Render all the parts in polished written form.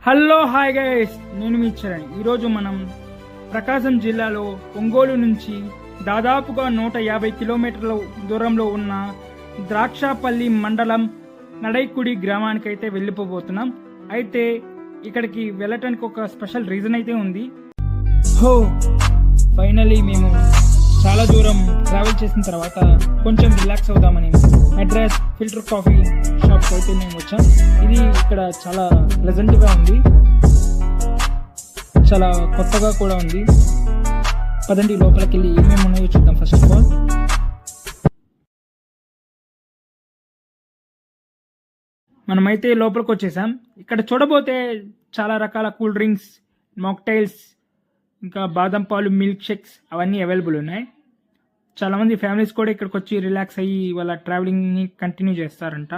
Hello hi guys, నేను మీ చరణ్. ఈరోజు మనం ప్రకాశం జిల్లాలో ఒంగోలు నుంచి దాదాపుగా 150 కిలోమీటర్ల దూరంలో ఉన్న ద్రాక్షపల్లి మండలం నడైకుడి గ్రామానికి అయితే వెళ్ళిపోబోతున్నాం. అయితే ఇక్కడికి వెళ్ళటానికి ఒక స్పెషల్ రీజన్ అయితే ఉంది. ఫైనలీ మేము చాలా దూరం ట్రావెల్ చేసిన తర్వాత కొంచెం రిలాక్స్ అవుదామని అడ్రస్ ఫిల్టర్ కాఫీ షాప్కి అయితే మేము వచ్చాం. ఇది ఇక్కడ చాలా ప్లెజెంట్గా ఉంది, చాలా కొత్తగా కూడా ఉంది. పదండి లోపలికి వెళ్ళి ఏమేమి ఉన్నాయో చూద్దాం. ఫస్ట్ ఆఫ్ ఆల్ మనమైతే లోపలికి వచ్చేసాం. ఇక్కడ చూడబోతే చాలా రకాల కూల్ డ్రింక్స్, మాక్టైల్స్, ఇంకా బాదం పాలు, మిల్క్ షేక్స్ అవన్నీ అవైలబుల్ ఉన్నాయి. చాలామంది ఫ్యామిలీస్ కూడా ఇక్కడికి వచ్చి రిలాక్స్ అయ్యి వాళ్ళ ట్రావెలింగ్ని కంటిన్యూ చేస్తారంట.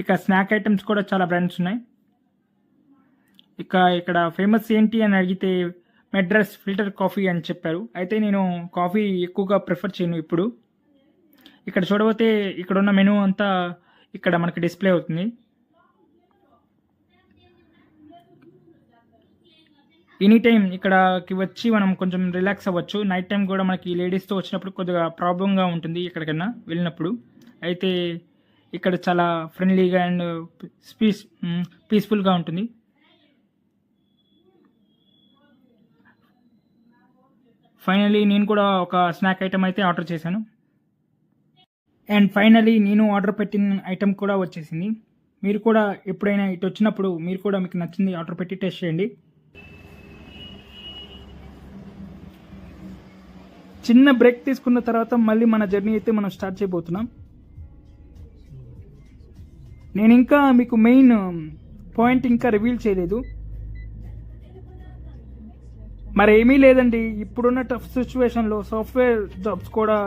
ఇక స్నాక్ ఐటమ్స్ కూడా చాలా బ్రాండ్స్ ఉన్నాయి. ఇక ఇక్కడ ఫేమస్ ఏంటి అని అడిగితే మెడ్రాస్ ఫిల్టర్ కాఫీ అని చెప్పారు. అయితే నేను కాఫీ ఎక్కువగా ప్రిఫర్ చేయను ఇప్పుడు. ఇక్కడ చూడబోతే ఇక్కడ ఉన్న మెనూ అంతా ఇక్కడ మనకి డిస్ప్లే అవుతుంది. ఎనీ టైం ఇక్కడికి వచ్చి మనం కొంచెం రిలాక్స్ అవ్వచ్చు. నైట్ టైం కూడా మనకి లేడీస్తో వచ్చినప్పుడు కొద్దిగా ప్రాబ్లంగా ఉంటుంది ఎక్కడికైనా వెళ్ళినప్పుడు. అయితే ఇక్కడ చాలా ఫ్రెండ్లీగా అండ్ పీస్ఫుల్గా ఉంటుంది. ఫైనలీ నేను కూడా ఒక స్నాక్ ఐటమ్ అయితే ఆర్డర్ చేశాను. అండ్ ఫైనలీ నేను ఆర్డర్ పెట్టిన ఐటమ్ కూడా వచ్చేసింది. మీరు కూడా ఎప్పుడైనా ఇటు వచ్చినప్పుడు మీరు కూడా మీకు నచ్చింది ఆర్డర్ పెట్టి టెస్ట్ చేయండి. చిన్న బ్రేక్ తీసుకున్న తర్వాత మళ్ళీ మన జర్నీ అయితే మనం స్టార్ట్ చేయబోతున్నాం. నేను ఇంకా మీకు మెయిన్ పాయింట్ ఇంకా రివీల్ చేయలేదు. మరి ఏమీ లేదండి, ఇప్పుడున్న టఫ్ సిచ్యువేషన్లో సాఫ్ట్వేర్ జాబ్స్ కూడా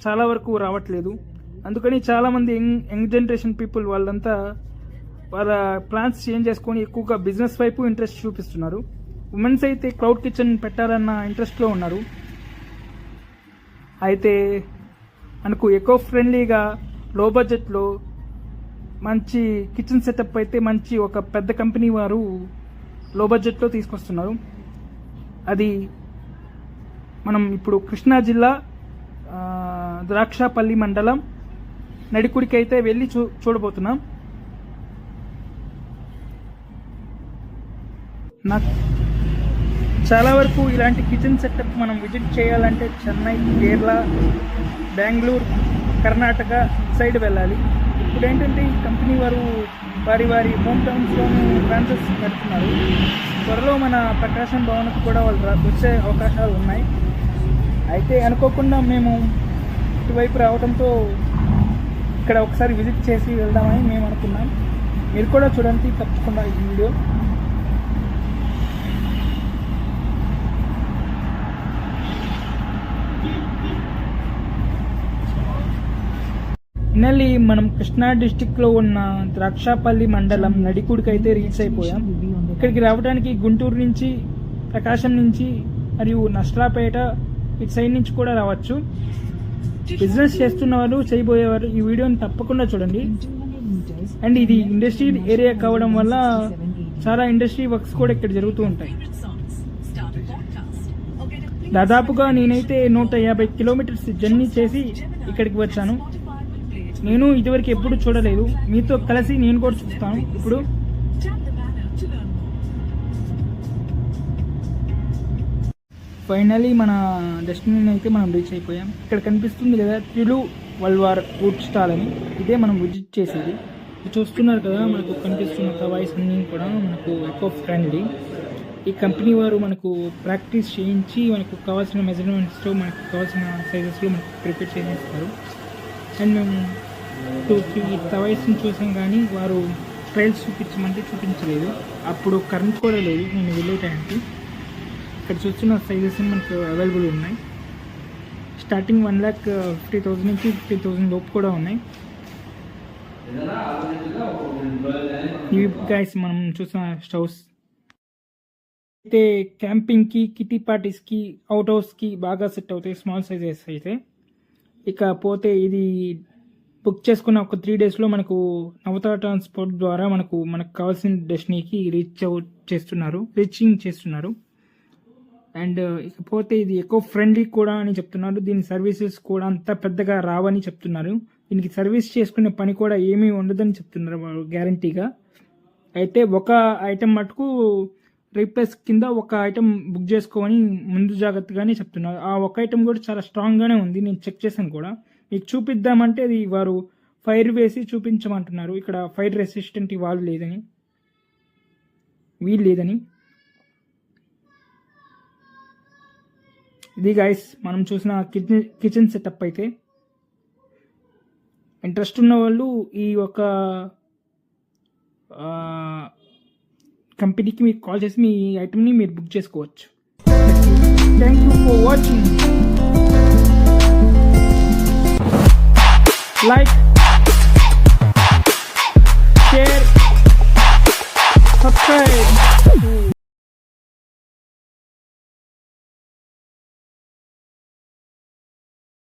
చాలా వరకు రావట్లేదు. అందుకని చాలామంది యంగ్ జనరేషన్ పీపుల్ వాళ్ళంతా వాళ్ళ ప్లాన్స్ చేంజ్ చేసుకొని ఎక్కువగా బిజినెస్ వైపు ఇంట్రెస్ట్ చూపిస్తున్నారు. ఉమెన్స్ అయితే క్లౌడ్ కిచెన్ పెట్టాలన్న ఇంట్రెస్ట్లో ఉన్నారు. అయితే మనకు ఎకో ఫ్రెండ్లీగా లో బడ్జెట్లో మంచి కిచెన్ సెటప్ అయితే మంచి ఒక పెద్ద కంపెనీ వారు లో బడ్జెట్లో తీసుకొస్తున్నారు. అది మనం ఇప్పుడు కృష్ణా జిల్లా ద్రాక్షపల్లి మండలం నడికుడికి అయితే వెళ్ళి చూడబోతున్నాం. నాకు చాలా వరకు ఇలాంటి కిచెన్ సెటప్ మనం విజిట్ చేయాలంటే చెన్నై, కేరళ, బెంగళూరు, కర్ణాటక సైడ్ వెళ్ళాలి. ఇప్పుడు ఏంటంటే ఈ కంపెనీ వారు వారి హోమ్ టౌన్స్లోనూ బ్రాంచెస్ పెడుతున్నారు. త్వరలో మన ప్రకాశం భవన్కు కూడా వాళ్ళు వచ్చే అవకాశాలు ఉన్నాయి. అయితే అనుకోకుండా మేము ఇటువైపు రావడంతో ఇక్కడ ఒకసారి విజిట్ చేసి వెళ్దామని మేము అనుకున్నాం. మీరు కూడా చూడండి తప్పకుండా ఈ వీడియో. ఫైనల్లీ మనం కృష్ణా డిస్టిక్లో ఉన్న ద్రాక్షపల్లి మండలం నడికుడికి అయితే రీచ్ అయిపోయాం. ఇక్కడికి రావడానికి గుంటూరు నుంచి, ప్రకాశం నుంచి మరియు నష్ట్రాపేట ఇటు సైడ్ నుంచి కూడా రావచ్చు. బిజినెస్ చేస్తున్నవారు, చేయబోయేవారు ఈ వీడియోని తప్పకుండా చూడండి. అండ్ ఇది ఇండస్ట్రీ ఏరియా కావడం వల్ల చాలా ఇండస్ట్రీ వర్క్స్ కూడా ఇక్కడ జరుగుతూ ఉంటాయి. దాదాపుగా నేనైతే 150 కిలోమీటర్స్ జర్నీ చేసి ఇక్కడికి వచ్చాను. నేను ఇదివరకు ఎప్పుడు చూడలేదు. మీతో కలిసి నేను కూడా చూస్తాను ఇప్పుడు. ఫైనలీ మన డెస్టినేషన్ అయితే మనం రీచ్ అయిపోయాం. ఇక్కడ కనిపిస్తుంది కదా తిలు వల్వార్ ఫుడ్ స్టాల్ అని, ఇదే మనం విజిట్ చేసేది. చూస్తున్నారు కదా మనకు కనిపిస్తున్న కవాయిస్ అన్నీ కూడా మనకు ఎకో ఫ్రెండ్లీ. ఈ కంపెనీ వారు మనకు ప్రాక్టీస్ చేయించి మనకు కావాల్సిన మెజర్మెంట్స్తో మనకు కావాల్సిన సైజెస్లో మనకు ప్రిపేర్ చేసేస్తారు. అండ్ మేము 2-3 తవాయిస్ని చూసాం కానీ వారు ట్రయల్స్ చూపించమంటే చూపించలేదు. అప్పుడు కరెంట్ కూడా లేదు నేను వెళ్ళే టైంకి. ఇక్కడ చూస్తున్న సైజెస్ మనకు అవైలబుల్ ఉన్నాయి. స్టార్టింగ్ 1,50,000 నుంచి 50,000 లోపు కూడా ఉన్నాయి. ఇవి గైస్ మనం చూసిన స్టవ్స్ అయితే క్యాంపింగ్కి, కిటీ పార్టీస్కి, అవుట్ హౌస్కి బాగా సెట్ అవుతాయి స్మాల్ సైజెస్ అయితే. ఇకపోతే ఇది బుక్ చేసుకున్న ఒక 3 డేస్లో మనకు నవతార ట్రాన్స్పోర్ట్ ద్వారా మనకు కావాల్సిన డెస్టినీకి రీచింగ్ చేస్తున్నారు. అండ్ ఇకపోతే ఇది ఎకో ఫ్రెండ్లీ కూడా అని చెప్తున్నారు. దీని సర్వీసెస్ కూడా అంత పెద్దగా రావని చెప్తున్నారు. దీనికి సర్వీస్ చేసుకునే పని కూడా ఏమీ ఉండదని చెప్తున్నారు వాళ్ళు గ్యారంటీగా. అయితే ఒక ఐటెం మటుకు రీప్లేస్ కింద ఒక ఐటెం బుక్ చేసుకోమని ముందు జాగ్రత్తగానే చెప్తున్నారు. ఆ ఒక ఐటెం కూడా చాలా స్ట్రాంగ్గానే ఉంది, నేను చెక్ చేశాను కూడా. మీకు చూపిద్దామంటే అది వారు ఫైర్ వేసి చూపించమంటున్నారు. ఇక్కడ ఫైర్ రెసిస్టెంట్ వీల్ లేదని. ఇది గైస్ మనం చూసిన కిచెన్ సెటప్. అయితే ఇంట్రెస్ట్ ఉన్న వాళ్ళు ఈ ఒక కంపెనీకి మీకు కాల్ చేసి మీ ఐటమ్ని మీరు బుక్ చేసుకోవచ్చు. Thank you for watching. Like, share, subscribe.